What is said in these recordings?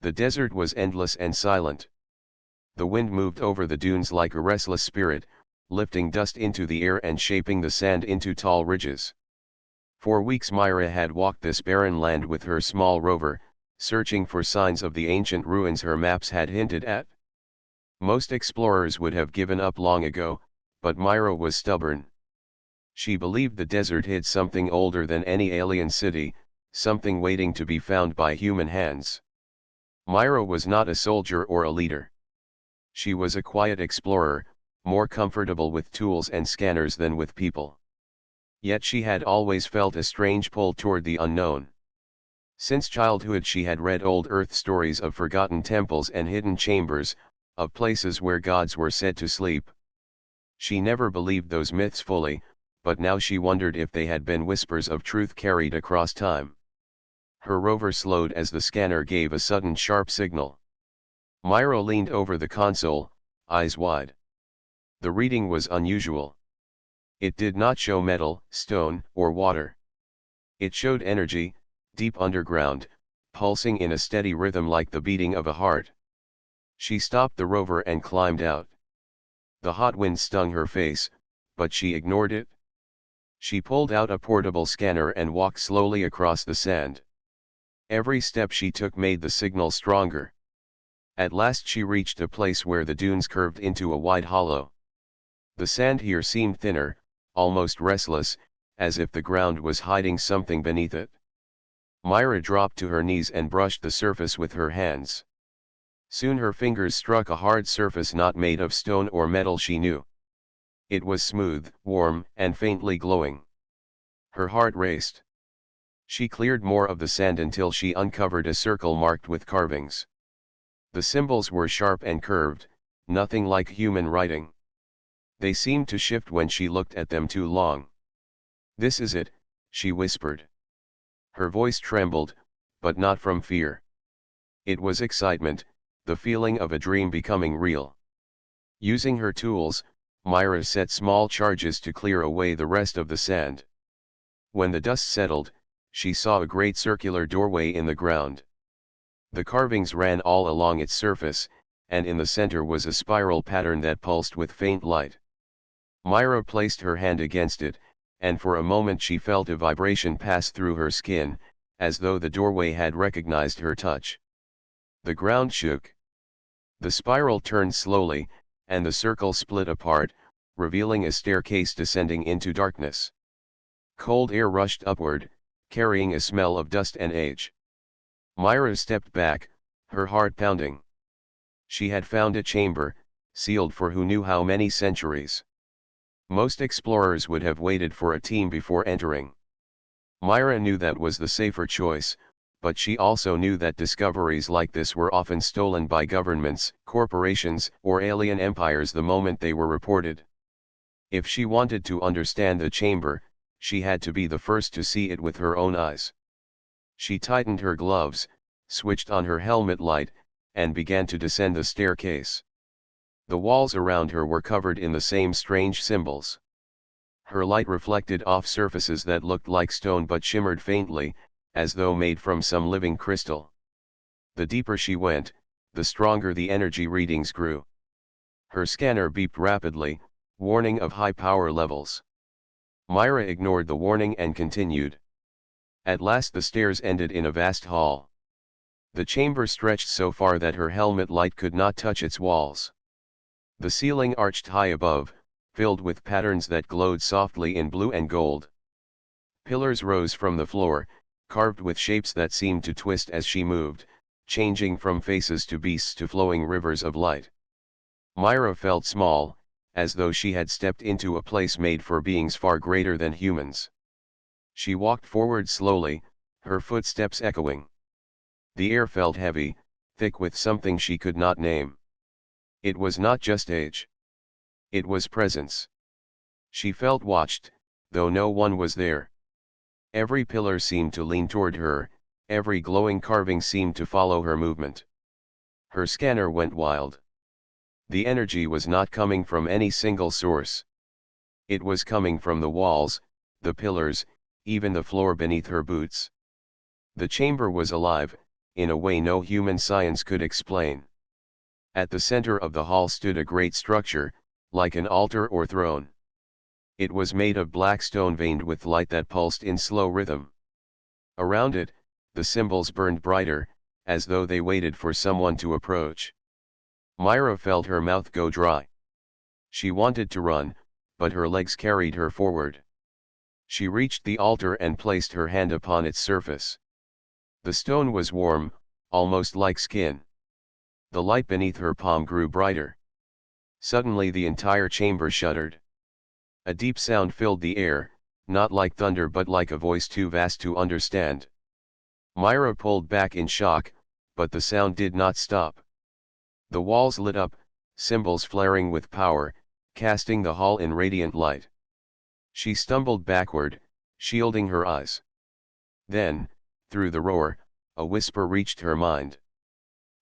The desert was endless and silent. The wind moved over the dunes like a restless spirit, lifting dust into the air and shaping the sand into tall ridges. For weeks Myra had walked this barren land with her small rover, searching for signs of the ancient ruins her maps had hinted at. Most explorers would have given up long ago, but Myra was stubborn. She believed the desert hid something older than any alien city, something waiting to be found by human hands. Myra was not a soldier or a leader. She was a quiet explorer, more comfortable with tools and scanners than with people. Yet she had always felt a strange pull toward the unknown. Since childhood she had read old Earth stories of forgotten temples and hidden chambers, of places where gods were said to sleep. She never believed those myths fully, but now she wondered if they had been whispers of truth carried across time. Her rover slowed as the scanner gave a sudden sharp signal. Myra leaned over the console, eyes wide. The reading was unusual. It did not show metal, stone, or water. It showed energy, deep underground, pulsing in a steady rhythm like the beating of a heart. She stopped the rover and climbed out. The hot wind stung her face, but she ignored it. She pulled out a portable scanner and walked slowly across the sand. Every step she took made the signal stronger. At last she reached a place where the dunes curved into a wide hollow. The sand here seemed thinner, almost restless, as if the ground was hiding something beneath it. Myra dropped to her knees and brushed the surface with her hands. Soon her fingers struck a hard surface not made of stone or metal she knew. It was smooth, warm, and faintly glowing. Her heart raced. She cleared more of the sand until she uncovered a circle marked with carvings. The symbols were sharp and curved, nothing like human writing. They seemed to shift when she looked at them too long. "This is it," she whispered. Her voice trembled, but not from fear. It was excitement, the feeling of a dream becoming real. Using her tools, Myra set small charges to clear away the rest of the sand. When the dust settled, she saw a great circular doorway in the ground. The carvings ran all along its surface, and in the center was a spiral pattern that pulsed with faint light. Myra placed her hand against it, and for a moment she felt a vibration pass through her skin, as though the doorway had recognized her touch. The ground shook. The spiral turned slowly, and the circle split apart, revealing a staircase descending into darkness. Cold air rushed upward, carrying a smell of dust and age. Myra stepped back, her heart pounding. She had found a chamber, sealed for who knew how many centuries. Most explorers would have waited for a team before entering. Myra knew that was the safer choice, but she also knew that discoveries like this were often stolen by governments, corporations, or alien empires the moment they were reported. If she wanted to understand the chamber, she had to be the first to see it with her own eyes. She tightened her gloves, switched on her helmet light, and began to descend the staircase. The walls around her were covered in the same strange symbols. Her light reflected off surfaces that looked like stone but shimmered faintly, as though made from some living crystal. The deeper she went, the stronger the energy readings grew. Her scanner beeped rapidly, warning of high power levels. Myra ignored the warning and continued. At last the stairs ended in a vast hall. The chamber stretched so far that her helmet light could not touch its walls. The ceiling arched high above, filled with patterns that glowed softly in blue and gold. Pillars rose from the floor, carved with shapes that seemed to twist as she moved, changing from faces to beasts to flowing rivers of light. Myra felt small, as though she had stepped into a place made for beings far greater than humans. She walked forward slowly, her footsteps echoing. The air felt heavy, thick with something she could not name. It was not just age. It was presence. She felt watched, though no one was there. Every pillar seemed to lean toward her, every glowing carving seemed to follow her movement. Her scanner went wild. The energy was not coming from any single source. It was coming from the walls, the pillars, even the floor beneath her boots. The chamber was alive, in a way no human science could explain. At the center of the hall stood a great structure, like an altar or throne. It was made of black stone veined with light that pulsed in slow rhythm. Around it, the symbols burned brighter, as though they waited for someone to approach. Myra felt her mouth go dry. She wanted to run, but her legs carried her forward. She reached the altar and placed her hand upon its surface. The stone was warm, almost like skin. The light beneath her palm grew brighter. Suddenly the entire chamber shuddered. A deep sound filled the air, not like thunder but like a voice too vast to understand. Myra pulled back in shock, but the sound did not stop. The walls lit up, symbols flaring with power, casting the hall in radiant light. She stumbled backward, shielding her eyes. Then, through the roar, a whisper reached her mind.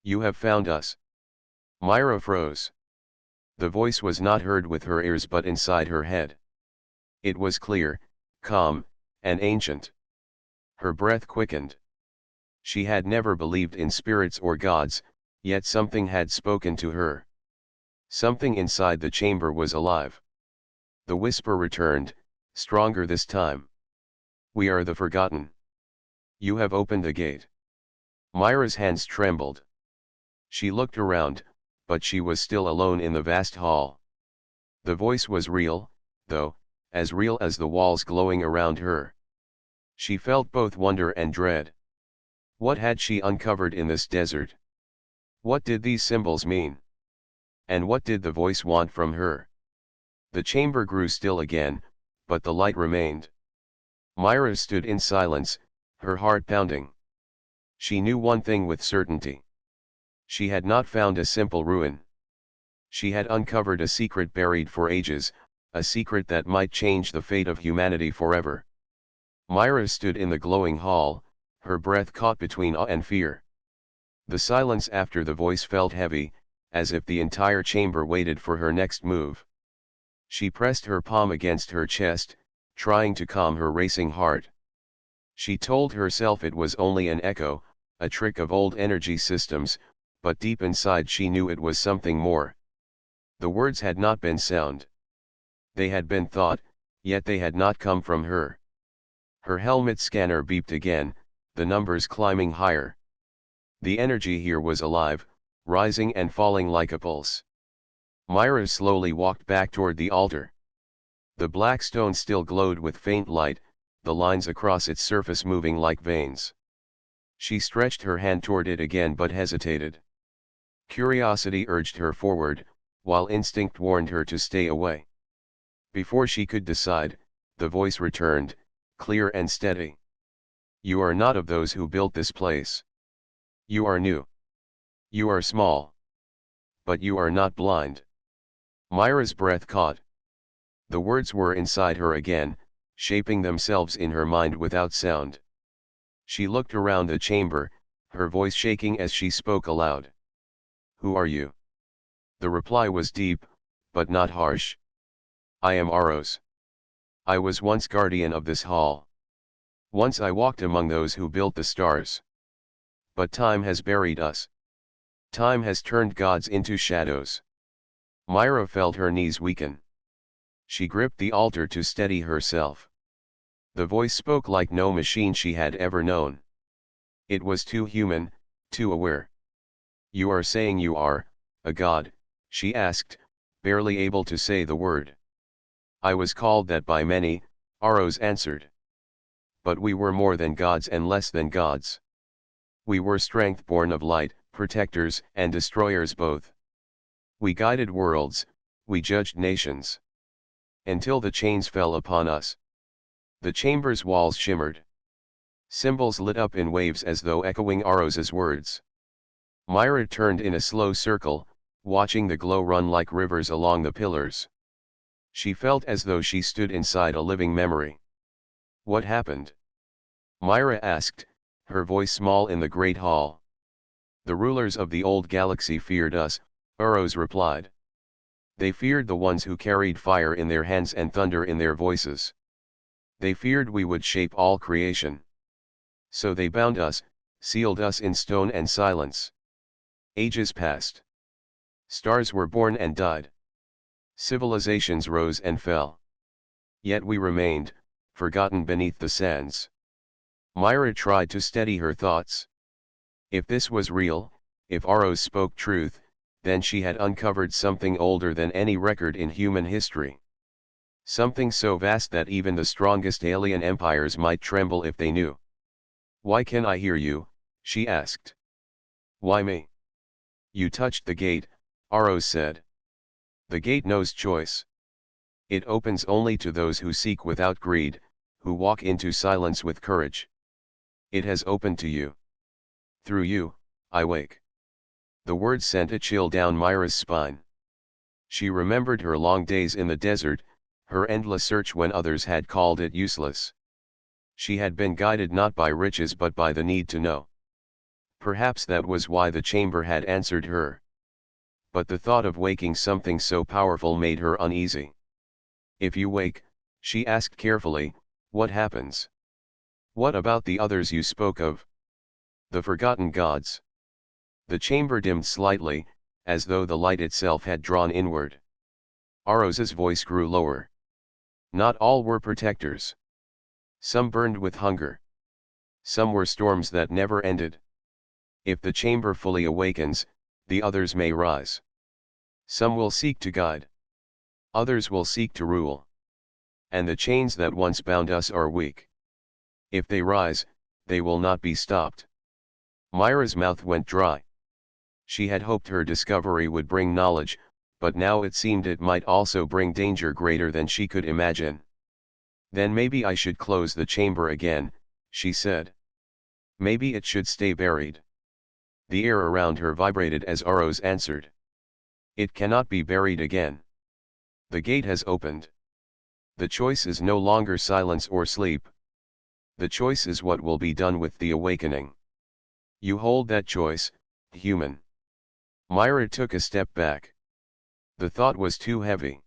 "You have found us." Myra froze. The voice was not heard with her ears but inside her head. It was clear, calm, and ancient. Her breath quickened. She had never believed in spirits or gods, yet something had spoken to her. Something inside the chamber was alive. The whisper returned, stronger this time. "We are the forgotten. You have opened the gate." Myra's hands trembled. She looked around, but she was still alone in the vast hall. The voice was real, though, as real as the walls glowing around her. She felt both wonder and dread. What had she uncovered in this desert? What did these symbols mean? And what did the voice want from her? The chamber grew still again, but the light remained. Myra stood in silence, her heart pounding. She knew one thing with certainty. She had not found a simple ruin. She had uncovered a secret buried for ages, a secret that might change the fate of humanity forever. Myra stood in the glowing hall, her breath caught between awe and fear. The silence after the voice felt heavy, as if the entire chamber waited for her next move. She pressed her palm against her chest, trying to calm her racing heart. She told herself it was only an echo, a trick of old energy systems, but deep inside she knew it was something more. The words had not been sound. They had been thought, yet they had not come from her. Her helmet scanner beeped again, the numbers climbing higher. The energy here was alive, rising and falling like a pulse. Myra slowly walked back toward the altar. The black stone still glowed with faint light, the lines across its surface moving like veins. She stretched her hand toward it again but hesitated. Curiosity urged her forward, while instinct warned her to stay away. Before she could decide, the voice returned, clear and steady. "You are not of those who built this place. You are new. You are small. But you are not blind." Myra's breath caught. The words were inside her again, shaping themselves in her mind without sound. She looked around the chamber, her voice shaking as she spoke aloud. "Who are you?" The reply was deep, but not harsh. "I am Aros. I was once guardian of this hall. Once I walked among those who built the stars. But time has buried us. Time has turned gods into shadows." Myra felt her knees weaken. She gripped the altar to steady herself. The voice spoke like no machine she had ever known. It was too human, too aware. "You are saying you are a god?" she asked, barely able to say the word. "I was called that by many," Aros answered. "But we were more than gods and less than gods. We were strength born of light, protectors and destroyers both. We guided worlds, we judged nations. Until the chains fell upon us." The chamber's walls shimmered. Symbols lit up in waves as though echoing Aros's words. Myra turned in a slow circle, watching the glow run like rivers along the pillars. She felt as though she stood inside a living memory. "What happened?" Myra asked, her voice small in the great hall. "The rulers of the old galaxy feared us," Aros replied. "They feared the ones who carried fire in their hands and thunder in their voices. They feared we would shape all creation. So they bound us, sealed us in stone and silence. Ages passed. Stars were born and died. Civilizations rose and fell. Yet we remained, forgotten beneath the sands. Myra tried to steady her thoughts. If this was real, if Aros spoke truth, then she had uncovered something older than any record in human history. Something so vast that even the strongest alien empires might tremble if they knew. "Why can I hear you?" she asked. "Why me?" "You touched the gate," Aros said. "The gate knows choice. It opens only to those who seek without greed, who walk into silence with courage. It has opened to you. Through you, I wake." The words sent a chill down Myra's spine. She remembered her long days in the desert, her endless search when others had called it useless. She had been guided not by riches but by the need to know. Perhaps that was why the chamber had answered her. But the thought of waking something so powerful made her uneasy. "If you wake," she asked carefully, "what happens? What about the others you spoke of? The forgotten gods?" The chamber dimmed slightly, as though the light itself had drawn inward. Aros's voice grew lower. "Not all were protectors. Some burned with hunger. Some were storms that never ended. If the chamber fully awakens, the others may rise. Some will seek to guide. Others will seek to rule. And the chains that once bound us are weak. If they rise, they will not be stopped." Myra's mouth went dry. She had hoped her discovery would bring knowledge, but now it seemed it might also bring danger greater than she could imagine. "Then maybe I should close the chamber again," she said. "Maybe it should stay buried." The air around her vibrated as Aros answered. "It cannot be buried again. The gate has opened. The choice is no longer silence or sleep. The choice is what will be done with the awakening. You hold that choice, human." Myra took a step back. The thought was too heavy.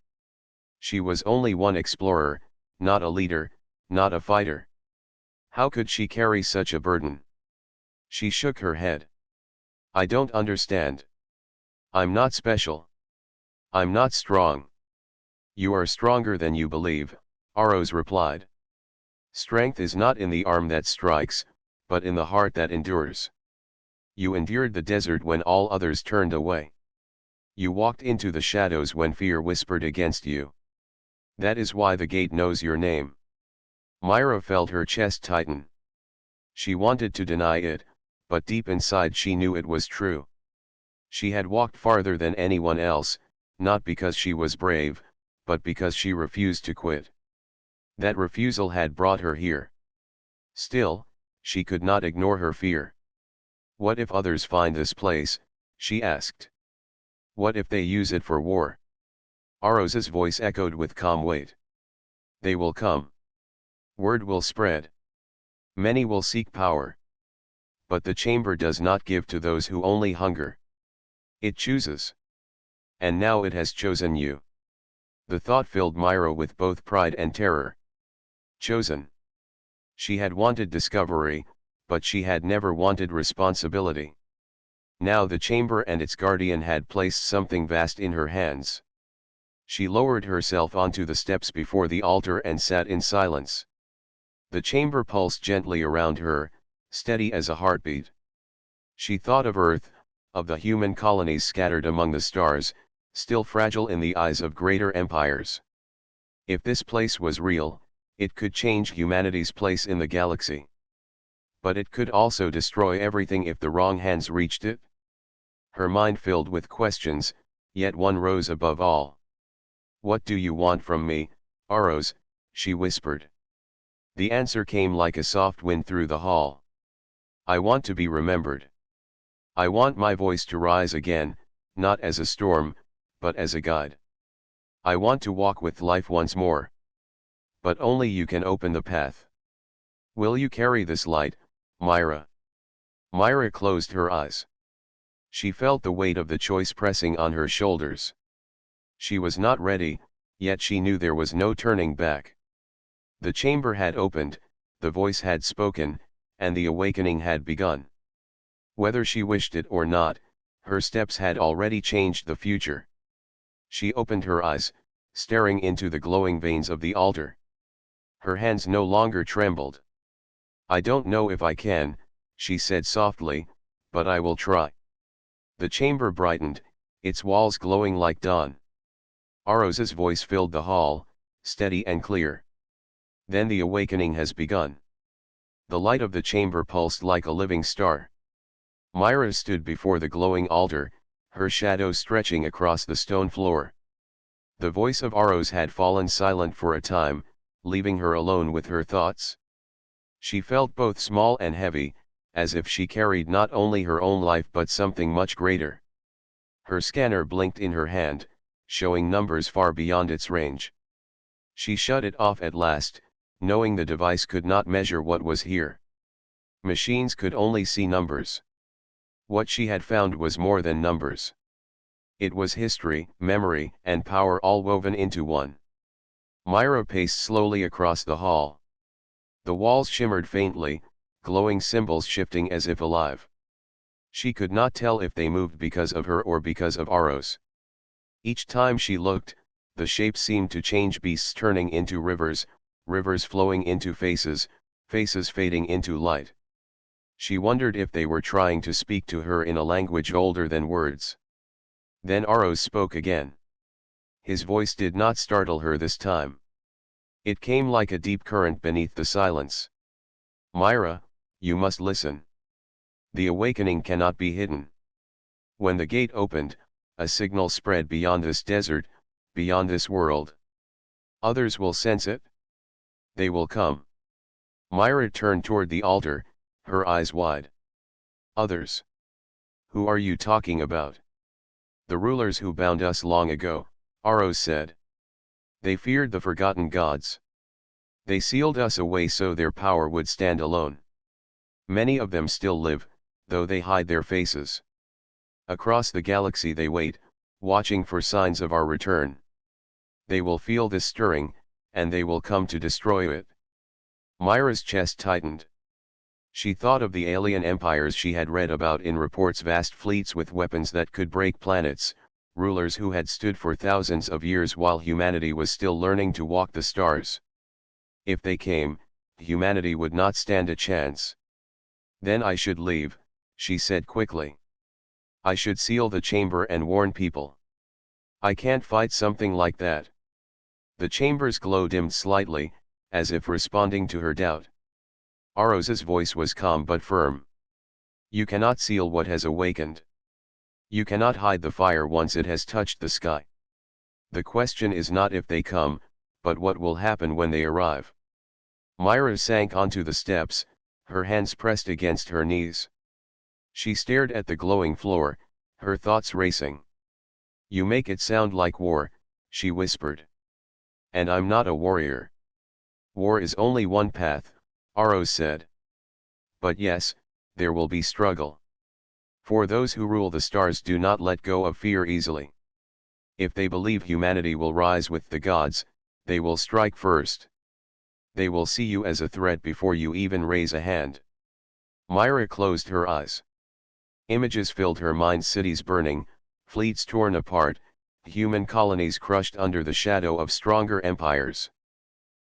She was only one explorer, not a leader, not a fighter. How could she carry such a burden? She shook her head. "I don't understand. I'm not special. I'm not strong." "You are stronger than you believe," Aros replied. "Strength is not in the arm that strikes, but in the heart that endures. You endured the desert when all others turned away. You walked into the shadows when fear whispered against you. That is why the gate knows your name." Myra felt her chest tighten. She wanted to deny it, but deep inside she knew it was true. She had walked farther than anyone else, not because she was brave, but because she refused to quit. That refusal had brought her here. Still, she could not ignore her fear. "What if others find this place?" she asked. "What if they use it for war?" Aros's voice echoed with calm weight. "They will come. Word will spread. Many will seek power. But the chamber does not give to those who only hunger. It chooses. And now it has chosen you." The thought filled Myra with both pride and terror. Chosen. She had wanted discovery, but she had never wanted responsibility. Now the chamber and its guardian had placed something vast in her hands. She lowered herself onto the steps before the altar and sat in silence. The chamber pulsed gently around her, steady as a heartbeat. She thought of Earth, of the human colonies scattered among the stars, still fragile in the eyes of greater empires. If this place was real, it could change humanity's place in the galaxy. But it could also destroy everything if the wrong hands reached it. Her mind filled with questions, yet one rose above all. "What do you want from me, Aros?" she whispered. The answer came like a soft wind through the hall. "I want to be remembered. I want my voice to rise again, not as a storm, but as a guide. I want to walk with life once more. But only you can open the path. Will you carry this light, Myra?" Myra closed her eyes. She felt the weight of the choice pressing on her shoulders. She was not ready, yet she knew there was no turning back. The chamber had opened, the voice had spoken, and the awakening had begun. Whether she wished it or not, her steps had already changed the future. She opened her eyes, staring into the glowing veins of the altar. Her hands no longer trembled. "I don't know if I can," she said softly, "but I will try." The chamber brightened, its walls glowing like dawn. Aros's voice filled the hall, steady and clear. "Then the awakening has begun." The light of the chamber pulsed like a living star. Myra stood before the glowing altar, her shadow stretching across the stone floor. The voice of Aros had fallen silent for a time, leaving her alone with her thoughts. She felt both small and heavy, as if she carried not only her own life but something much greater. Her scanner blinked in her hand, showing numbers far beyond its range. She shut it off at last, knowing the device could not measure what was here. Machines could only see numbers. What she had found was more than numbers. It was history, memory, and power all woven into one. Myra paced slowly across the hall. The walls shimmered faintly, glowing symbols shifting as if alive. She could not tell if they moved because of her or because of Aros. Each time she looked, the shapes seemed to change, beasts turning into rivers, rivers flowing into faces, faces fading into light. She wondered if they were trying to speak to her in a language older than words. Then Aros spoke again. His voice did not startle her this time. It came like a deep current beneath the silence. "Myra, you must listen. The awakening cannot be hidden. When the gate opened, a signal spread beyond this desert, beyond this world. Others will sense it. They will come." Myra turned toward the altar, her eyes wide. "Others? Who are you talking about?" "The rulers who bound us long ago," Aros said. "They feared the forgotten gods. They sealed us away so their power would stand alone. Many of them still live, though they hide their faces. Across the galaxy they wait, watching for signs of our return. They will feel this stirring, and they will come to destroy it." Myra's chest tightened. She thought of the alien empires she had read about in reports, vast fleets with weapons that could break planets, rulers who had stood for thousands of years while humanity was still learning to walk the stars. If they came, humanity would not stand a chance. "Then I should leave," she said quickly. "I should seal the chamber and warn people. I can't fight something like that." The chamber's glow dimmed slightly, as if responding to her doubt. Aros's voice was calm but firm. "You cannot seal what has awakened. You cannot hide the fire once it has touched the sky. The question is not if they come, but what will happen when they arrive." Myra sank onto the steps, her hands pressed against her knees. She stared at the glowing floor, her thoughts racing. "You make it sound like war," she whispered. "And I'm not a warrior." "War is only one path," Aros said. "But yes, there will be struggle. For those who rule the stars do not let go of fear easily. If they believe humanity will rise with the gods, they will strike first. They will see you as a threat before you even raise a hand." Myra closed her eyes. Images filled her mind: cities burning, fleets torn apart, human colonies crushed under the shadow of stronger empires.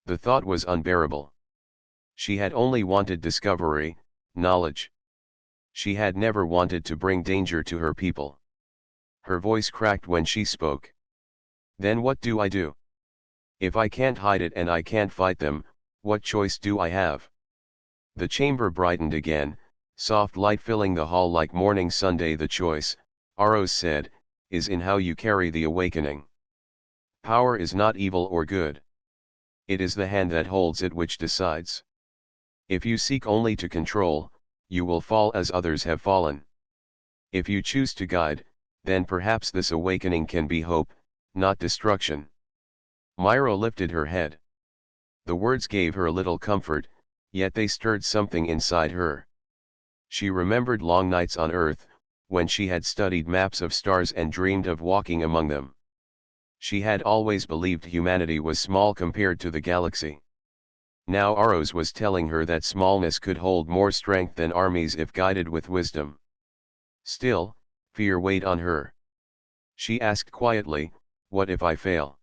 The thought was unbearable. She had only wanted discovery, knowledge. She had never wanted to bring danger to her people. Her voice cracked when she spoke. "Then what do I do? If I can't hide it and I can't fight them, what choice do I have?" The chamber brightened again, soft light filling the hall like morning Sunday. "The choice," Aros said, "is in how you carry the awakening. Power is not evil or good. It is the hand that holds it which decides. If you seek only to control, you will fall as others have fallen. If you choose to guide, then perhaps this awakening can be hope, not destruction." Myra lifted her head. The words gave her little comfort, yet they stirred something inside her. She remembered long nights on Earth, when she had studied maps of stars and dreamed of walking among them. She had always believed humanity was small compared to the galaxy. Now Aros was telling her that smallness could hold more strength than armies if guided with wisdom. Still, fear weighed on her. She asked quietly, "What if I fail?"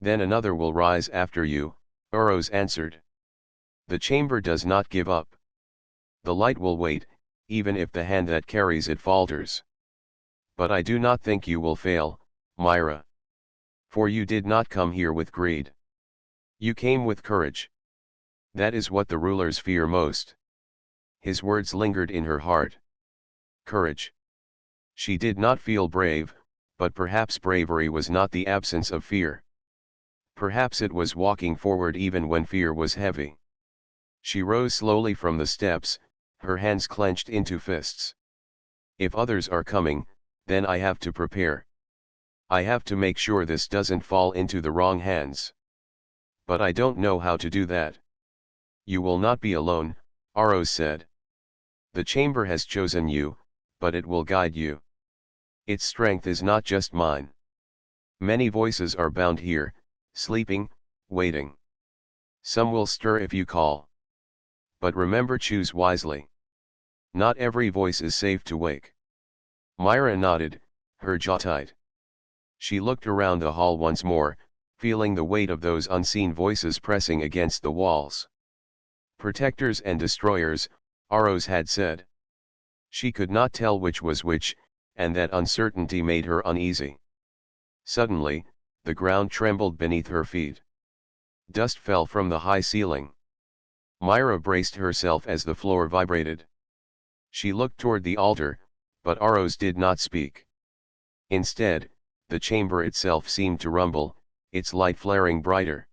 "Then another will rise after you," Uros answered. "The chamber does not give up. The light will wait, even if the hand that carries it falters. But I do not think you will fail, Myra. For you did not come here with greed. You came with courage. That is what the rulers fear most." His words lingered in her heart. Courage. She did not feel brave, but perhaps bravery was not the absence of fear. Perhaps it was walking forward even when fear was heavy. She rose slowly from the steps, her hands clenched into fists. "If others are coming, then I have to prepare. I have to make sure this doesn't fall into the wrong hands. But I don't know how to do that." "You will not be alone," Aros said. "The chamber has chosen you, but it will guide you. Its strength is not just mine. Many voices are bound here, sleeping, waiting. Some will stir if you call. But remember, choose wisely. Not every voice is safe to wake." Myra nodded, her jaw tight. She looked around the hall once more, feeling the weight of those unseen voices pressing against the walls. Protectors and destroyers, Aros had said. She could not tell which was which, and that uncertainty made her uneasy. Suddenly, the ground trembled beneath her feet. Dust fell from the high ceiling. Myra braced herself as the floor vibrated. She looked toward the altar, but Aros did not speak. Instead, the chamber itself seemed to rumble, its light flaring brighter.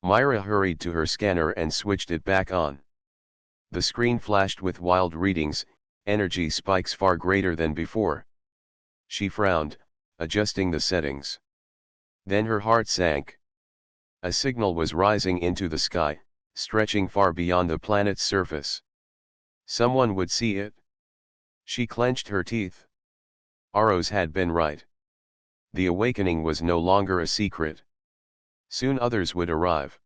Myra hurried to her scanner and switched it back on. The screen flashed with wild readings, energy spikes far greater than before. She frowned, adjusting the settings. Then her heart sank. A signal was rising into the sky, stretching far beyond the planet's surface. Someone would see it. She clenched her teeth. Aros had been right. The awakening was no longer a secret. Soon others would arrive.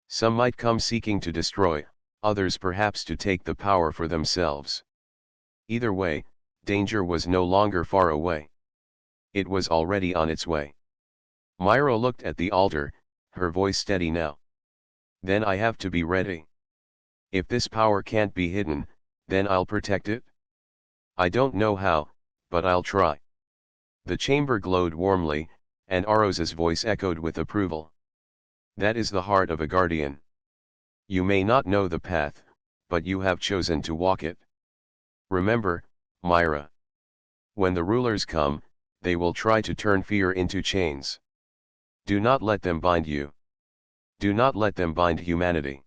Some might come seeking to destroy, others perhaps to take the power for themselves. Either way, danger was no longer far away. It was already on its way. Myra looked at the altar, her voice steady now. "Then I have to be ready. If this power can't be hidden, then I'll protect it. I don't know how, but I'll try." The chamber glowed warmly, and Aros's voice echoed with approval. "That is the heart of a guardian. You may not know the path, but you have chosen to walk it. Remember, Myra. When the rulers come, they will try to turn fear into chains. Do not let them bind you. Do not let them bind humanity."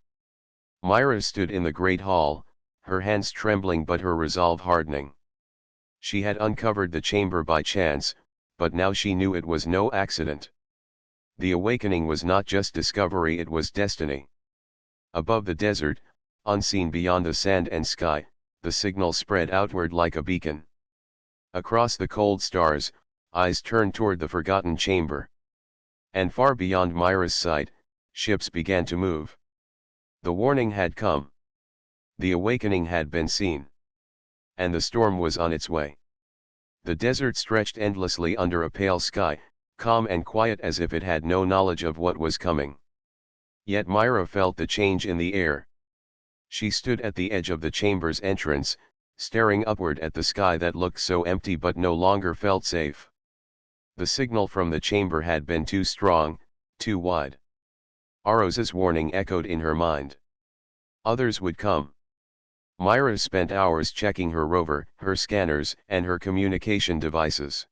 Myra stood in the great hall, her hands trembling but her resolve hardening. She had uncovered the chamber by chance, but now she knew it was no accident. The awakening was not just discovery, it was destiny. Above the desert, unseen beyond the sand and sky, the signal spread outward like a beacon. Across the cold stars, eyes turned toward the forgotten chamber. And far beyond Myra's sight, ships began to move. The warning had come. The awakening had been seen. And the storm was on its way. The desert stretched endlessly under a pale sky, calm and quiet as if it had no knowledge of what was coming. Yet Myra felt the change in the air. She stood at the edge of the chamber's entrance, staring upward at the sky that looked so empty but no longer felt safe. The signal from the chamber had been too strong, too wide. Aros's warning echoed in her mind. Others would come. Myra spent hours checking her rover, her scanners, and her communication devices.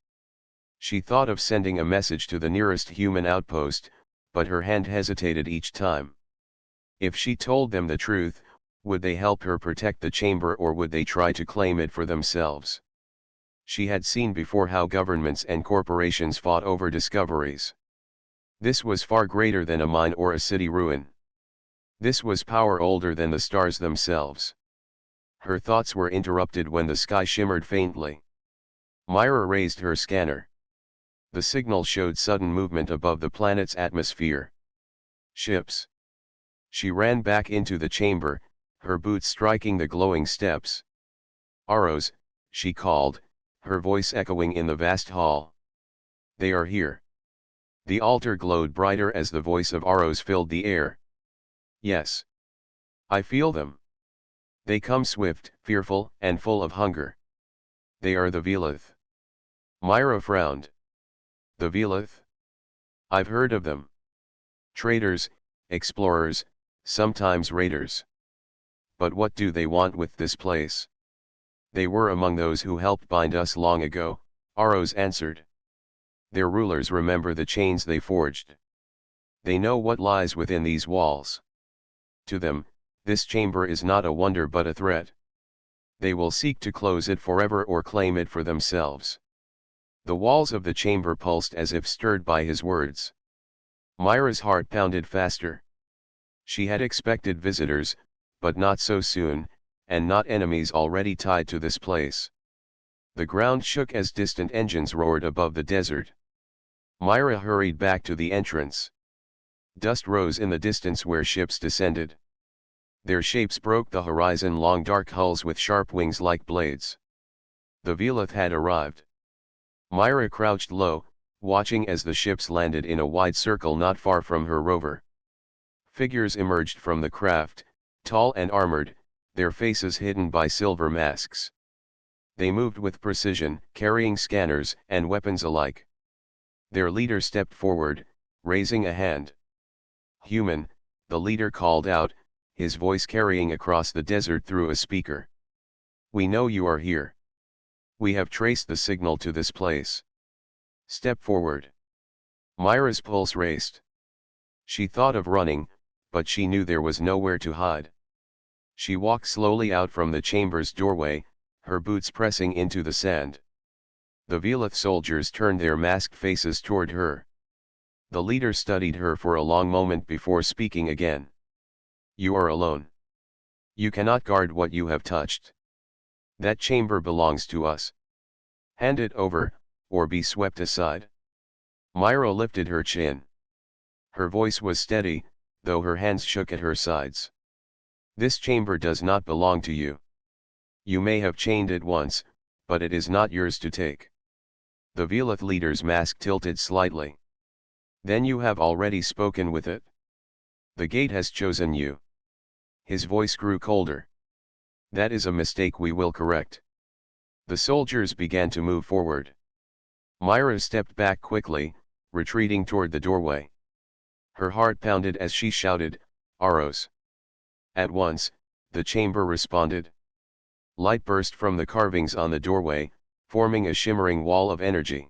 She thought of sending a message to the nearest human outpost, but her hand hesitated each time. If she told them the truth, would they help her protect the chamber or would they try to claim it for themselves? She had seen before how governments and corporations fought over discoveries. This was far greater than a mine or a city ruin. This was power older than the stars themselves. Her thoughts were interrupted when the sky shimmered faintly. Myra raised her scanner. The signal showed sudden movement above the planet's atmosphere. Ships. She ran back into the chamber, her boots striking the glowing steps. Aros, she called, her voice echoing in the vast hall. They are here. The altar glowed brighter as the voice of Aros filled the air. Yes. I feel them. They come swift, fearful, and full of hunger. They are the Velith. Myra frowned. The Velith? I've heard of them. Traders, explorers, sometimes raiders. But what do they want with this place? They were among those who helped bind us long ago, Aros answered. Their rulers remember the chains they forged. They know what lies within these walls. To them, this chamber is not a wonder but a threat. They will seek to close it forever or claim it for themselves. The walls of the chamber pulsed as if stirred by his words. Myra's heart pounded faster. She had expected visitors, but not so soon, and not enemies already tied to this place. The ground shook as distant engines roared above the desert. Myra hurried back to the entrance. Dust rose in the distance where ships descended. Their shapes broke the horizon, long dark hulls with sharp wings like blades. The Velith had arrived. Myra crouched low, watching as the ships landed in a wide circle not far from her rover. Figures emerged from the craft, tall and armored, their faces hidden by silver masks. They moved with precision, carrying scanners and weapons alike. Their leader stepped forward, raising a hand. Human, the leader called out, his voice carrying across the desert through a speaker. We know you are here. We have traced the signal to this place. Step forward. Myra's pulse raced. She thought of running, but she knew there was nowhere to hide. She walked slowly out from the chamber's doorway, her boots pressing into the sand. The Velith soldiers turned their masked faces toward her. The leader studied her for a long moment before speaking again. You are alone. You cannot guard what you have touched. That chamber belongs to us. Hand it over, or be swept aside. Myra lifted her chin. Her voice was steady, though her hands shook at her sides. This chamber does not belong to you. You may have chained it once, but it is not yours to take. The Velith leader's mask tilted slightly. Then you have already spoken with it. The gate has chosen you. His voice grew colder. That is a mistake we will correct. The soldiers began to move forward. Myra stepped back quickly, retreating toward the doorway. Her heart pounded as she shouted, Aros. At once, the chamber responded. Light burst from the carvings on the doorway, forming a shimmering wall of energy.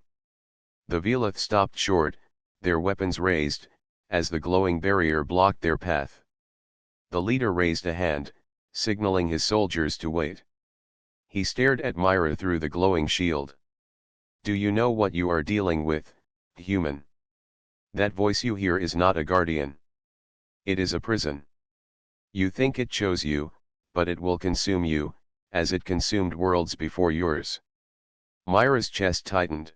The Velith stopped short, their weapons raised, as the glowing barrier blocked their path. The leader raised a hand, signaling his soldiers to wait. He stared at Myra through the glowing shield. Do you know what you are dealing with, human? That voice you hear is not a guardian. It is a prison. You think it chose you, but it will consume you, as it consumed worlds before yours. Myra's chest tightened.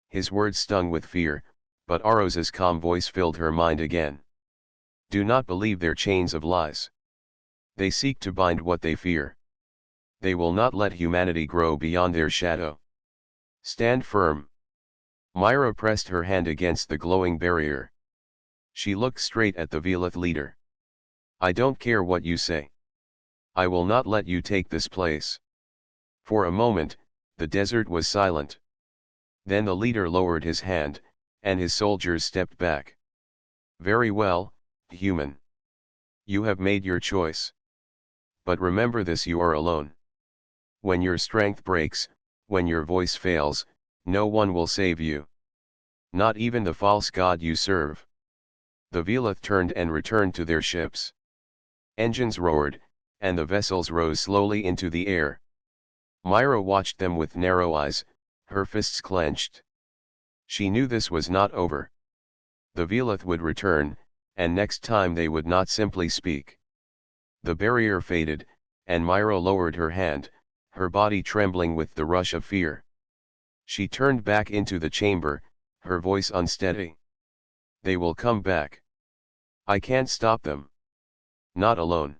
His words stung with fear, but Aros's calm voice filled her mind again. Do not believe their chains of lies. They seek to bind what they fear. They will not let humanity grow beyond their shadow. Stand firm. Myra pressed her hand against the glowing barrier. She looked straight at the Velith leader. I don't care what you say. I will not let you take this place. For a moment, the desert was silent. Then the leader lowered his hand, and his soldiers stepped back. Very well, human. You have made your choice. But remember this: you are alone. When your strength breaks, when your voice fails, no one will save you. Not even the false god you serve. The Velith turned and returned to their ships. Engines roared, and the vessels rose slowly into the air. Myra watched them with narrow eyes, her fists clenched. She knew this was not over. The Velith would return, and next time they would not simply speak. The barrier faded, and Myra lowered her hand, her body trembling with the rush of fear. She turned back into the chamber, her voice unsteady. They will come back. I can't stop them. Not alone.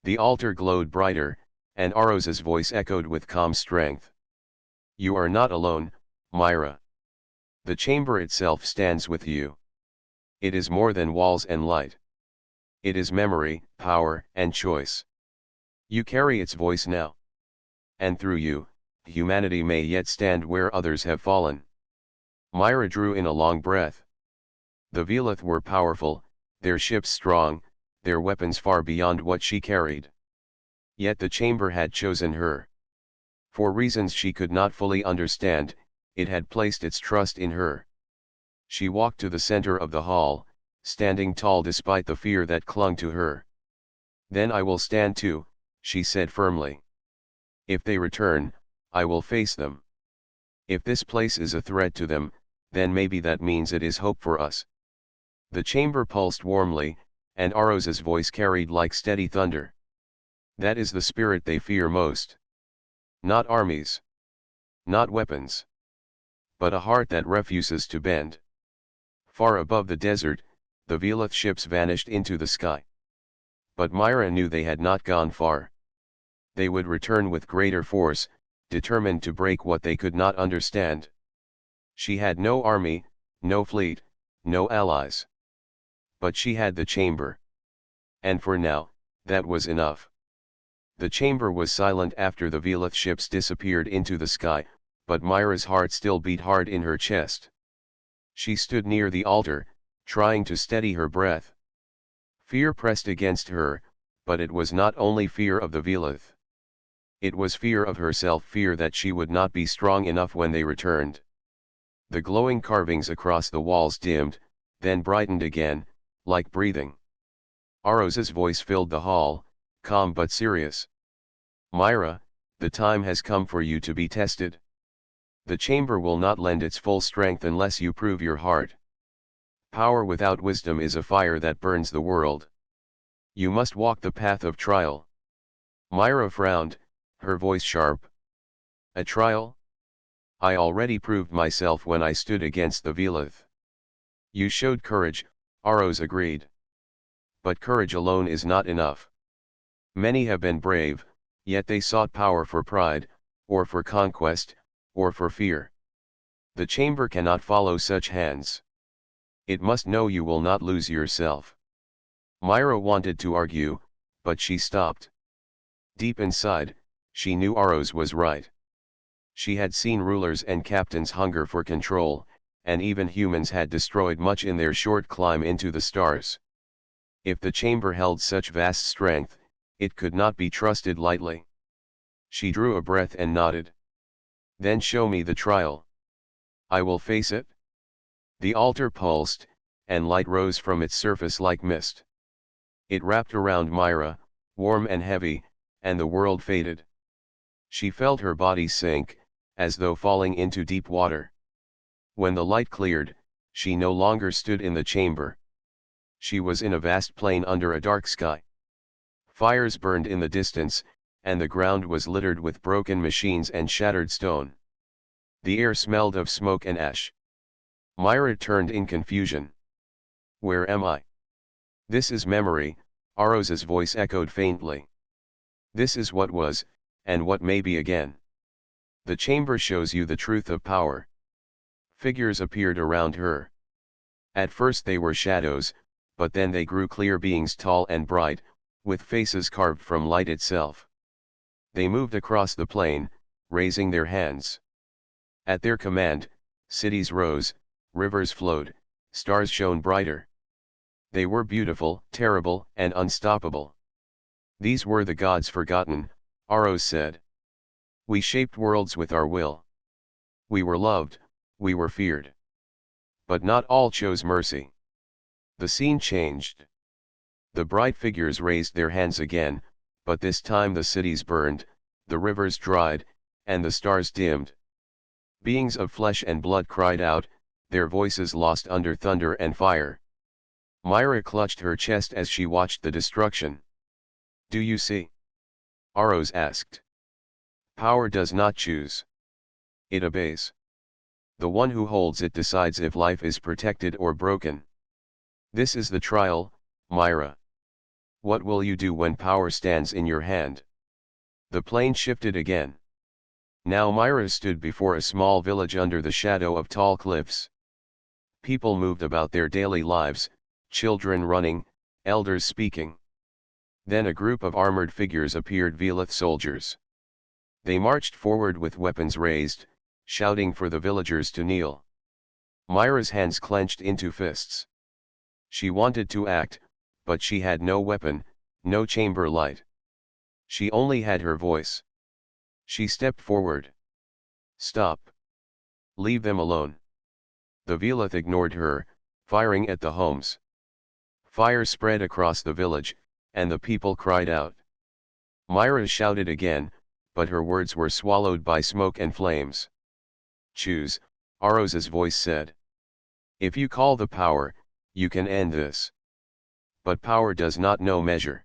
The altar glowed brighter, and Aros's voice echoed with calm strength. You are not alone, Myra. The chamber itself stands with you. It is more than walls and light. It is memory, power, and choice. You carry its voice now. And through you, humanity may yet stand where others have fallen. Myra drew in a long breath. The Velith were powerful, their ships strong, their weapons far beyond what she carried. Yet the chamber had chosen her. For reasons she could not fully understand, it had placed its trust in her. She walked to the center of the hall, standing tall despite the fear that clung to her. Then I will stand too, she said firmly. If they return, I will face them. If this place is a threat to them, then maybe that means it is hope for us. The chamber pulsed warmly, and Aros's voice carried like steady thunder. That is the spirit they fear most. Not armies. Not weapons. But a heart that refuses to bend. Far above the desert, the Velith ships vanished into the sky. But Myra knew they had not gone far. They would return with greater force, determined to break what they could not understand. She had no army, no fleet, no allies. But she had the chamber. And for now, that was enough. The chamber was silent after the Velith ships disappeared into the sky, but Myra's heart still beat hard in her chest. She stood near the altar, trying to steady her breath. Fear pressed against her, but it was not only fear of the Velith. It was fear of herself, fear that she would not be strong enough when they returned. The glowing carvings across the walls dimmed, then brightened again, like breathing. Aros's voice filled the hall, calm but serious. Myra, the time has come for you to be tested. The chamber will not lend its full strength unless you prove your heart. Power without wisdom is a fire that burns the world. You must walk the path of trial. Myra frowned, her voice sharp. A trial? I already proved myself when I stood against the Velith. You showed courage, Aros agreed. But courage alone is not enough. Many have been brave, yet they sought power for pride, or for conquest, or for fear. The chamber cannot follow such hands. It must know you will not lose yourself. Myra wanted to argue, but she stopped. Deep inside, she knew Aros was right. She had seen rulers and captains hunger for control, and even humans had destroyed much in their short climb into the stars. If the chamber held such vast strength, it could not be trusted lightly. She drew a breath and nodded. Then show me the trial. I will face it. The altar pulsed, and light rose from its surface like mist. It wrapped around Myra, warm and heavy, and the world faded. She felt her body sink, as though falling into deep water. When the light cleared, she no longer stood in the chamber. She was in a vast plain under a dark sky. Fires burned in the distance, and the ground was littered with broken machines and shattered stone. The air smelled of smoke and ash. Myra turned in confusion. Where am I? This is memory, Aros's voice echoed faintly. This is what was, and what may be again. The chamber shows you the truth of power. Figures appeared around her. At first they were shadows, but then they grew clear beings tall and bright, with faces carved from light itself. They moved across the plain, raising their hands. At their command, cities rose, rivers flowed, stars shone brighter. They were beautiful, terrible, and unstoppable. These were the gods forgotten, Aros said. We shaped worlds with our will. We were loved, we were feared. But not all chose mercy. The scene changed. The bright figures raised their hands again, but this time the cities burned, the rivers dried, and the stars dimmed. Beings of flesh and blood cried out, their voices lost under thunder and fire. Myra clutched her chest as she watched the destruction. Do you see? Aros asked. Power does not choose. It obeys. The one who holds it decides if life is protected or broken. This is the trial, Myra. What will you do when power stands in your hand? The plane shifted again. Now Myra stood before a small village under the shadow of tall cliffs. People moved about their daily lives, children running, elders speaking. Then a group of armored figures appeared, Velith soldiers. They marched forward with weapons raised, shouting for the villagers to kneel. Myra's hands clenched into fists. She wanted to act, but she had no weapon, no chamber light. She only had her voice. She stepped forward. Stop. Leave them alone. The Velith ignored her, firing at the homes. Fire spread across the village, and the people cried out. Myra shouted again, but her words were swallowed by smoke and flames. Choose, Aros's voice said. If you call the power, you can end this. But power does not know measure.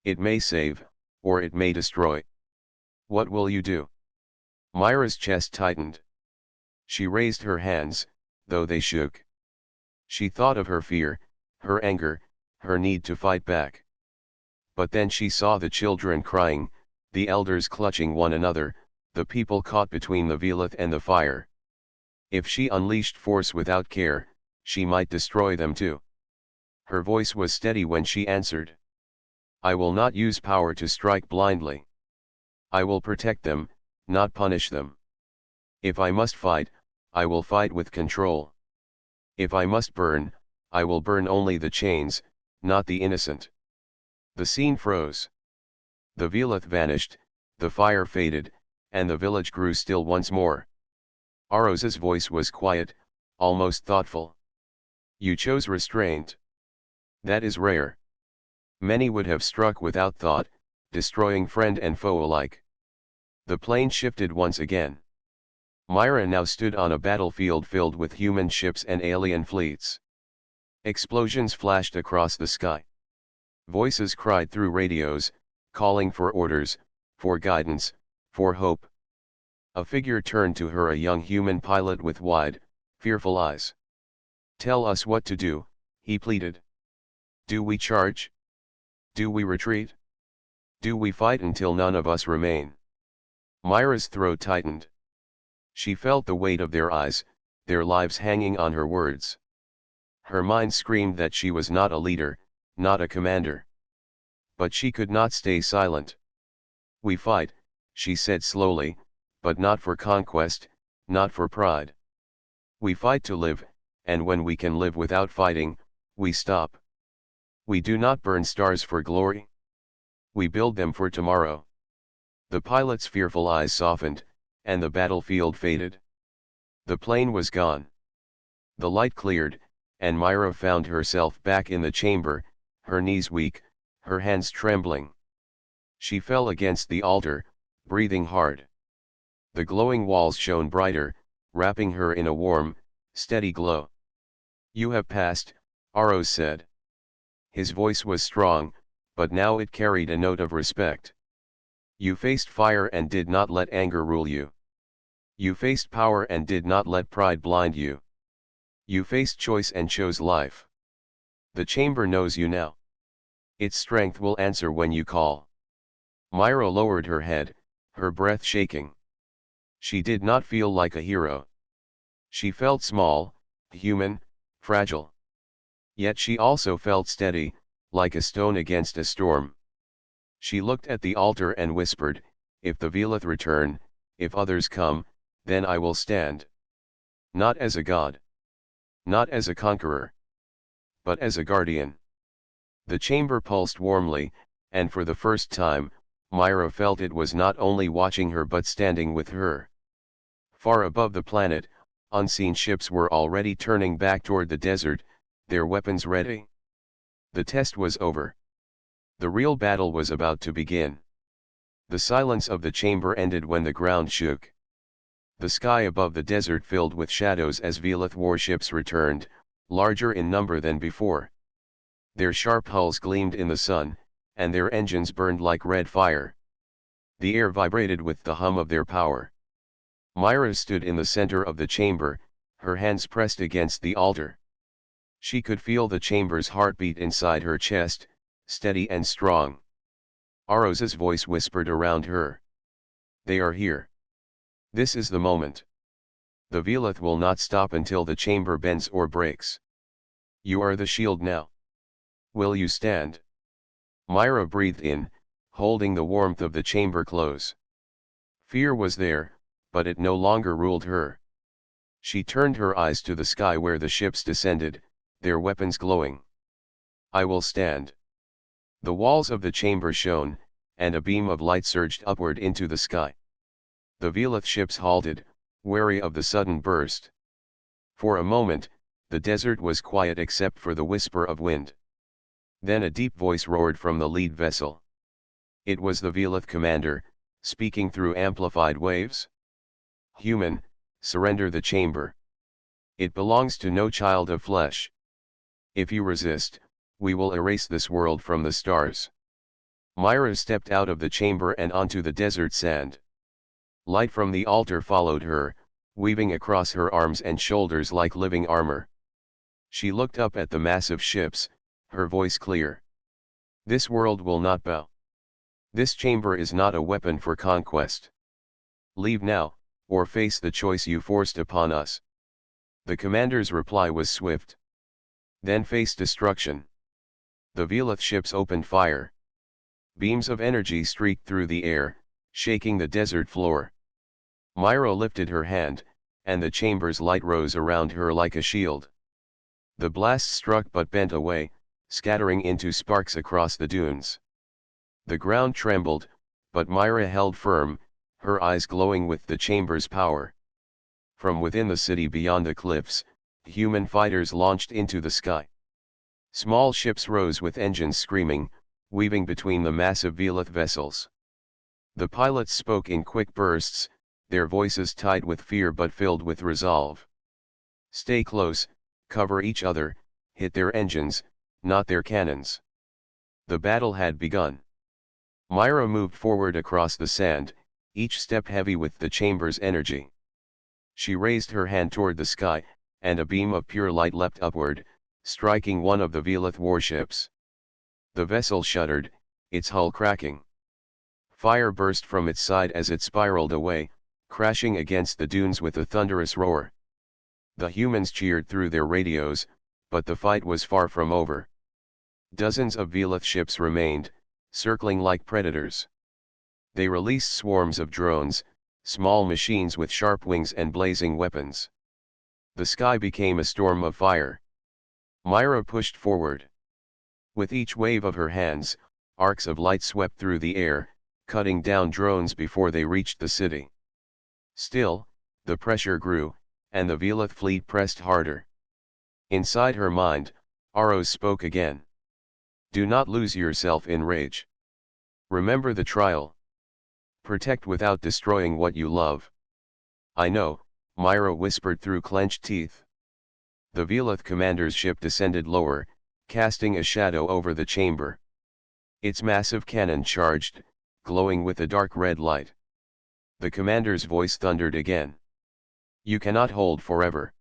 It may save, or it may destroy. What will you do? Myra's chest tightened. She raised her hands, though they shook. She thought of her fear, her anger, her need to fight back. But then she saw the children crying, the elders clutching one another, the people caught between the Velith and the fire. If she unleashed force without care, she might destroy them too. Her voice was steady when she answered. I will not use power to strike blindly. I will protect them, not punish them. If I must fight, I will fight with control. If I must burn, I will burn only the chains, not the innocent. The scene froze. The Velith vanished, the fire faded, and the village grew still once more. Aros's voice was quiet, almost thoughtful. You chose restraint. That is rare. Many would have struck without thought, destroying friend and foe alike. The plane shifted once again. Myra now stood on a battlefield filled with human ships and alien fleets. Explosions flashed across the sky. Voices cried through radios, calling for orders, for guidance, for hope. A figure turned to her, a young human pilot with wide, fearful eyes. Tell us what to do, he pleaded. Do we charge? Do we retreat? Do we fight until none of us remain? Myra's throat tightened. She felt the weight of their eyes, their lives hanging on her words. Her mind screamed that she was not a leader, not a commander. But she could not stay silent. We fight, she said slowly, but not for conquest, not for pride. We fight to live, and when we can live without fighting, we stop. We do not burn stars for glory. We build them for tomorrow. The pilot's fearful eyes softened, and the battlefield faded. The plane was gone. The light cleared, and Myra found herself back in the chamber, her knees weak, her hands trembling. She fell against the altar, breathing hard. The glowing walls shone brighter, wrapping her in a warm, steady glow. You have passed, Aros said. His voice was strong, but now it carried a note of respect. You faced fire and did not let anger rule you. You faced power and did not let pride blind you. You faced choice and chose life. The chamber knows you now. Its strength will answer when you call. Myra lowered her head, her breath shaking. She did not feel like a hero. She felt small, human, fragile. Yet she also felt steady, like a stone against a storm. She looked at the altar and whispered, if the Velith return, if others come, then I will stand. Not as a god. Not as a conqueror. But as a guardian. The chamber pulsed warmly, and for the first time, Myra felt it was not only watching her but standing with her. Far above the planet, unseen ships were already turning back toward the desert, their weapons ready. The test was over. The real battle was about to begin. The silence of the chamber ended when the ground shook. The sky above the desert filled with shadows as Velith warships returned, larger in number than before. Their sharp hulls gleamed in the sun, and their engines burned like red fire. The air vibrated with the hum of their power. Myra stood in the center of the chamber, her hands pressed against the altar. She could feel the chamber's heartbeat inside her chest, steady and strong. Aros's voice whispered around her. They are here. This is the moment. The Velith will not stop until the chamber bends or breaks. You are the shield now. Will you stand? Myra breathed in, holding the warmth of the chamber close. Fear was there, but it no longer ruled her. She turned her eyes to the sky where the ships descended, their weapons glowing. I will stand. The walls of the chamber shone, and a beam of light surged upward into the sky. The Velith ships halted, wary of the sudden burst. For a moment, the desert was quiet except for the whisper of wind. Then a deep voice roared from the lead vessel. It was the Velith commander, speaking through amplified waves. Human, surrender the chamber. It belongs to no child of flesh. If you resist, we will erase this world from the stars. Myra stepped out of the chamber and onto the desert sand. Light from the altar followed her, weaving across her arms and shoulders like living armor. She looked up at the massive ships, her voice clear. This world will not bow. This chamber is not a weapon for conquest. Leave now, or face the choice you forced upon us. The commander's reply was swift. Then face destruction. The Velith ships opened fire. Beams of energy streaked through the air, shaking the desert floor. Myra lifted her hand, and the chamber's light rose around her like a shield. The blast struck but bent away, scattering into sparks across the dunes. The ground trembled, but Myra held firm, her eyes glowing with the chamber's power. From within the city beyond the cliffs, human fighters launched into the sky. Small ships rose with engines screaming, weaving between the massive Velith vessels. The pilots spoke in quick bursts, their voices tied with fear but filled with resolve. Stay close, cover each other, hit their engines, not their cannons. The battle had begun. Myra moved forward across the sand, each step heavy with the chamber's energy. She raised her hand toward the sky, and a beam of pure light leapt upward, striking one of the Velith warships. The vessel shuddered, its hull cracking. Fire burst from its side as it spiraled away, crashing against the dunes with a thunderous roar. The humans cheered through their radios, but the fight was far from over. Dozens of Velith ships remained, circling like predators. They released swarms of drones, small machines with sharp wings and blazing weapons. The sky became a storm of fire. Myra pushed forward. With each wave of her hands, arcs of light swept through the air, cutting down drones before they reached the city. Still, the pressure grew, and the Velith fleet pressed harder. Inside her mind, Aros spoke again. Do not lose yourself in rage. Remember the trial. Protect without destroying what you love. I know, Myra whispered through clenched teeth. The Velith commander's ship descended lower, casting a shadow over the chamber. Its massive cannon charged, glowing with a dark red light. The commander's voice thundered again. You cannot hold forever.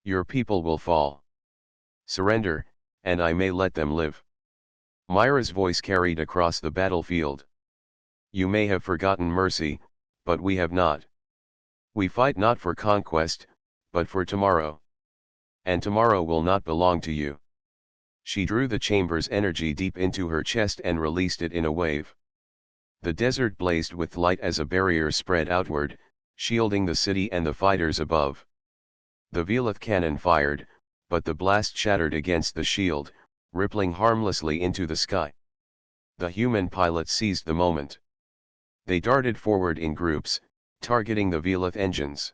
Your people will fall. Surrender, and I may let them live. Myra's voice carried across the battlefield. You may have forgotten mercy, but we have not. We fight not for conquest, but for tomorrow. And tomorrow will not belong to you. She drew the chamber's energy deep into her chest and released it in a wave. The desert blazed with light as a barrier spread outward, shielding the city and the fighters above. The Velith cannon fired, but the blast shattered against the shield, rippling harmlessly into the sky. The human pilots seized the moment. They darted forward in groups, targeting the Velith engines.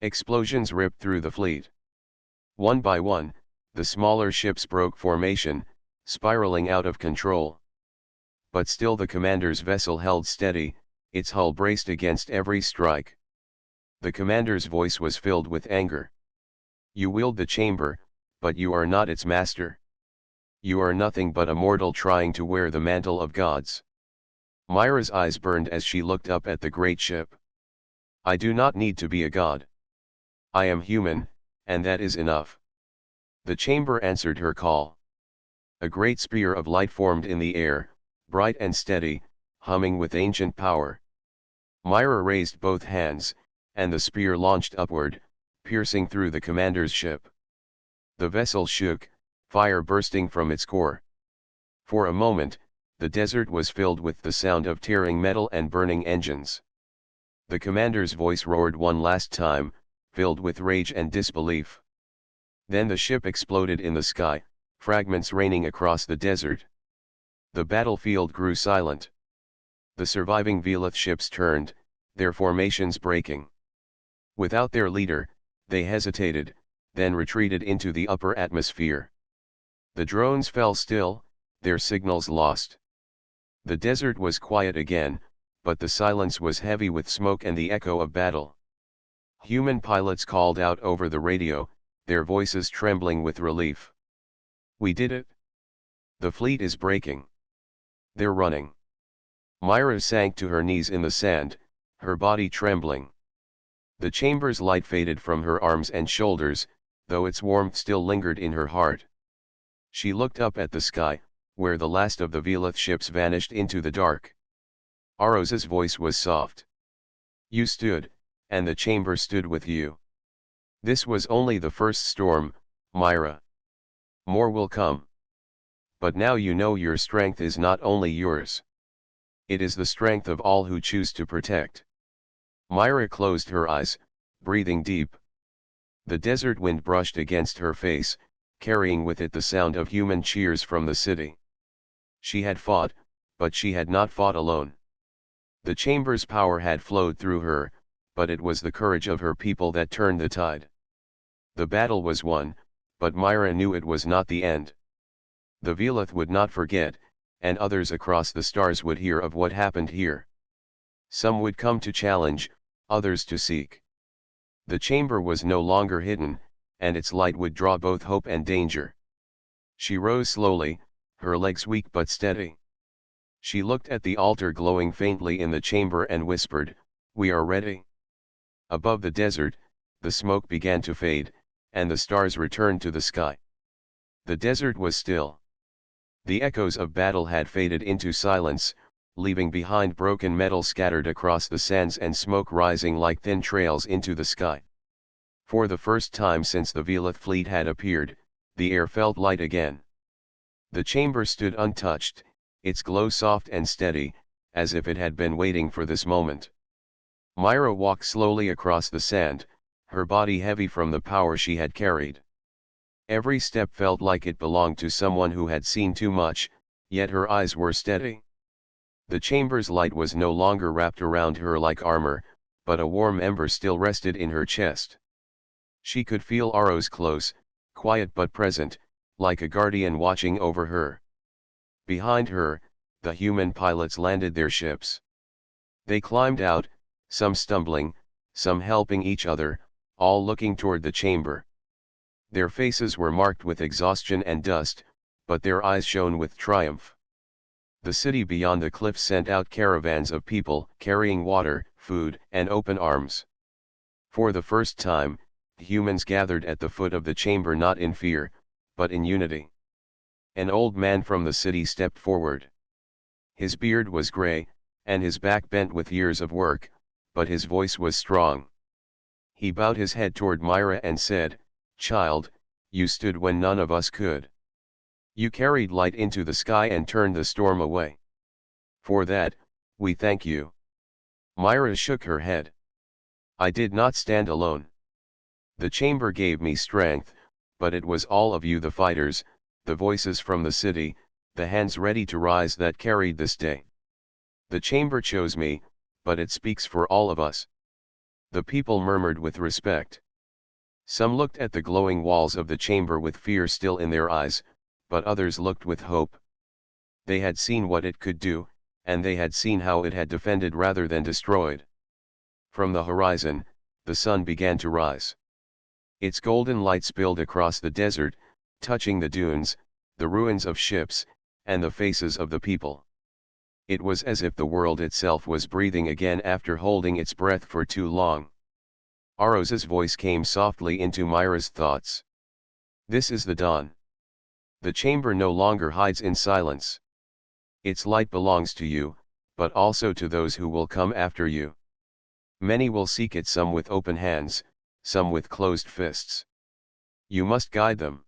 Explosions ripped through the fleet. One by one, the smaller ships broke formation, spiraling out of control. But still the commander's vessel held steady, its hull braced against every strike. The commander's voice was filled with anger. You wield the chamber, but you are not its master. You are nothing but a mortal trying to wear the mantle of gods. Myra's eyes burned as she looked up at the great ship. I do not need to be a god. I am human, and that is enough. The chamber answered her call. A great spear of light formed in the air, bright and steady, humming with ancient power. Myra raised both hands, and the spear launched upward, piercing through the commander's ship. The vessel shook, fire bursting from its core. For a moment, the desert was filled with the sound of tearing metal and burning engines. The commander's voice roared one last time, filled with rage and disbelief. Then the ship exploded in the sky, fragments raining across the desert. The battlefield grew silent. The surviving Velith ships turned, their formations breaking. Without their leader, they hesitated, then retreated into the upper atmosphere. The drones fell still, their signals lost. The desert was quiet again, but the silence was heavy with smoke and the echo of battle. Human pilots called out over the radio, their voices trembling with relief. "We did it. The fleet is breaking. They're running." Myra sank to her knees in the sand, her body trembling. The chamber's light faded from her arms and shoulders, though its warmth still lingered in her heart. She looked up at the sky, where the last of the Velith ships vanished into the dark. Aros's voice was soft. "You stood, and the chamber stood with you. This was only the first storm, Myra. More will come. But now you know your strength is not only yours. It is the strength of all who choose to protect." Myra closed her eyes, breathing deep. The desert wind brushed against her face, carrying with it the sound of human cheers from the city. She had fought, but she had not fought alone. The chamber's power had flowed through her, but it was the courage of her people that turned the tide. The battle was won, but Myra knew it was not the end. The Velith would not forget, and others across the stars would hear of what happened here. Some would come to challenge, others to seek. The chamber was no longer hidden, and its light would draw both hope and danger. She rose slowly, her legs weak but steady. She looked at the altar glowing faintly in the chamber and whispered, "We are ready." Above the desert, the smoke began to fade, and the stars returned to the sky. The desert was still. The echoes of battle had faded into silence, leaving behind broken metal scattered across the sands and smoke rising like thin trails into the sky. For the first time since the Velith fleet had appeared, the air felt light again. The chamber stood untouched, its glow soft and steady, as if it had been waiting for this moment. Myra walked slowly across the sand, her body heavy from the power she had carried. Every step felt like it belonged to someone who had seen too much, yet her eyes were steady. The chamber's light was no longer wrapped around her like armor, but a warm ember still rested in her chest. She could feel Aros close, quiet but present, like a guardian watching over her. Behind her, the human pilots landed their ships. They climbed out, some stumbling, some helping each other, all looking toward the chamber. Their faces were marked with exhaustion and dust, but their eyes shone with triumph. The city beyond the cliffs sent out caravans of people carrying water, food, and open arms. For the first time, humans gathered at the foot of the chamber not in fear, but in unity. An old man from the city stepped forward. His beard was gray, and his back bent with years of work, but his voice was strong. He bowed his head toward Myra and said, "Child, you stood when none of us could. You carried light into the sky and turned the storm away. For that, we thank you." Myra shook her head. "I did not stand alone. The chamber gave me strength, but it was all of you, the fighters, the voices from the city, the hands ready to rise, that carried this day. The chamber chose me, but it speaks for all of us." The people murmured with respect. Some looked at the glowing walls of the chamber with fear still in their eyes, but others looked with hope. They had seen what it could do, and they had seen how it had defended rather than destroyed. From the horizon, the sun began to rise. Its golden light spilled across the desert, touching the dunes, the ruins of ships, and the faces of the people. It was as if the world itself was breathing again after holding its breath for too long. Aros's voice came softly into Myra's thoughts. "This is the dawn. The chamber no longer hides in silence. Its light belongs to you, but also to those who will come after you. Many will seek it, some with open hands, some with closed fists. You must guide them.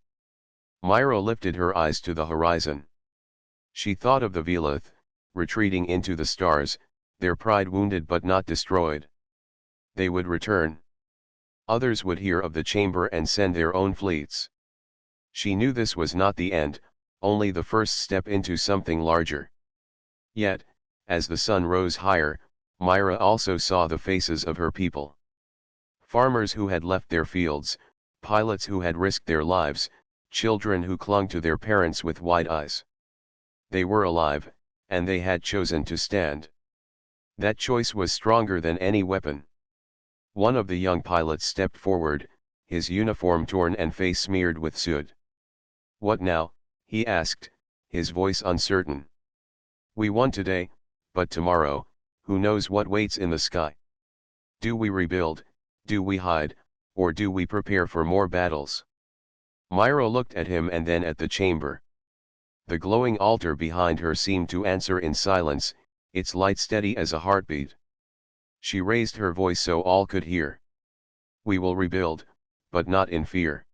Myra lifted her eyes to the horizon. She thought of the Velith, retreating into the stars, their pride wounded but not destroyed. They would return. Others would hear of the chamber and send their own fleets. She knew this was not the end, only the first step into something larger. Yet, as the sun rose higher, Myra also saw the faces of her people. Farmers who had left their fields, pilots who had risked their lives, children who clung to their parents with wide eyes. They were alive, and they had chosen to stand. That choice was stronger than any weapon. One of the young pilots stepped forward, his uniform torn and face smeared with soot. "What now?" he asked, his voice uncertain. "We won today, but tomorrow, who knows what waits in the sky? Do we rebuild, do we hide, or do we prepare for more battles?" Myra looked at him and then at the chamber. The glowing altar behind her seemed to answer in silence, its light steady as a heartbeat. She raised her voice so all could hear. "We will rebuild, but not in fear.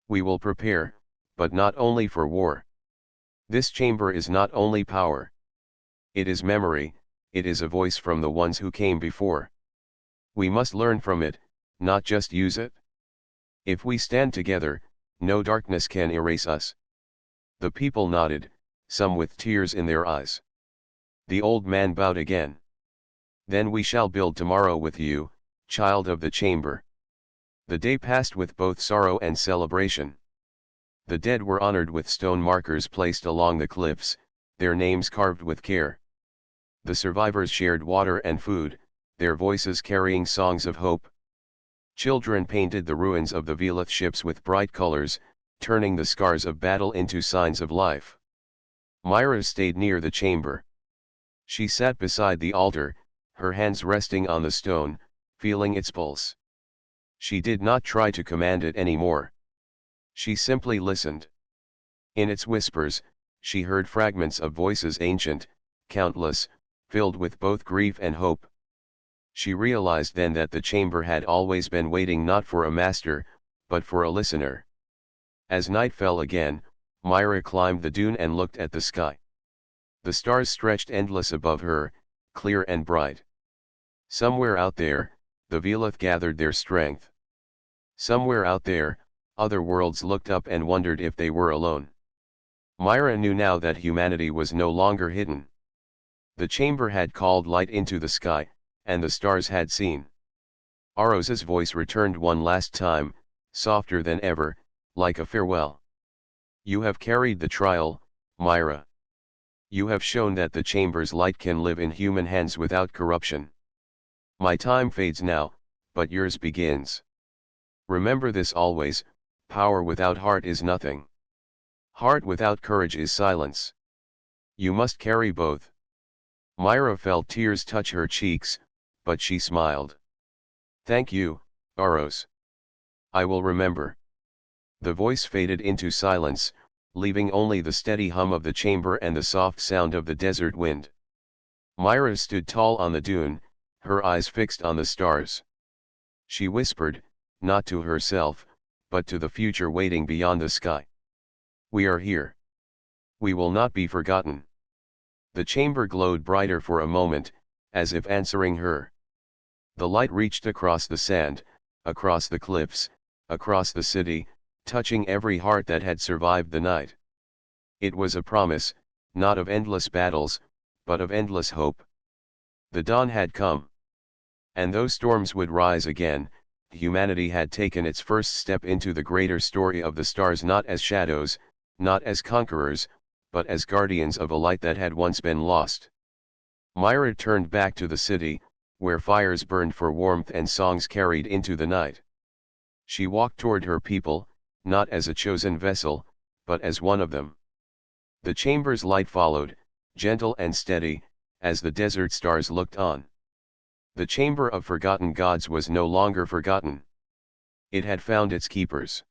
We will prepare, but not only for war. This chamber is not only power. It is memory, it is a voice from the ones who came before. We must learn from it, not just use it. If we stand together, no darkness can erase us." The people nodded, some with tears in their eyes. The old man bowed again. "Then we shall build tomorrow with you, child of the chamber." The day passed with both sorrow and celebration. The dead were honored with stone markers placed along the cliffs, their names carved with care. The survivors shared water and food, their voices carrying songs of hope. Children painted the ruins of the Velith ships with bright colors, turning the scars of battle into signs of life. Myra stayed near the chamber. She sat beside the altar, her hands resting on the stone, feeling its pulse. She did not try to command it anymore. She simply listened. In its whispers, she heard fragments of voices ancient, countless, filled with both grief and hope. She realized then that the chamber had always been waiting not for a master, but for a listener. As night fell again, Myra climbed the dune and looked at the sky. The stars stretched endless above her, clear and bright. Somewhere out there, the Velith gathered their strength. Somewhere out there, other worlds looked up and wondered if they were alone. Myra knew now that humanity was no longer hidden. The chamber had called light into the sky, and the stars had seen. Aros's voice returned one last time, softer than ever, like a farewell. "You have carried the trial, Myra. You have shown that the chamber's light can live in human hands without corruption. My time fades now, but yours begins. Remember this always, power without heart is nothing. Heart without courage is silence. You must carry both." Myra felt tears touch her cheeks, but she smiled. "Thank you, Aros. I will remember." The voice faded into silence, leaving only the steady hum of the chamber and the soft sound of the desert wind. Myra stood tall on the dune, her eyes fixed on the stars. She whispered, not to herself, but to the future waiting beyond the sky. "We are here. We will not be forgotten." The chamber glowed brighter for a moment, as if answering her. The light reached across the sand, across the cliffs, across the city, touching every heart that had survived the night. It was a promise, not of endless battles, but of endless hope. The dawn had come. And though storms would rise again, humanity had taken its first step into the greater story of the stars, not as shadows, not as conquerors, but as guardians of a light that had once been lost. Myra turned back to the city, where fires burned for warmth and songs carried into the night. She walked toward her people, not as a chosen vessel, but as one of them. The chamber's light followed, gentle and steady, as the desert stars looked on. The chamber of forgotten gods was no longer forgotten. It had found its keepers.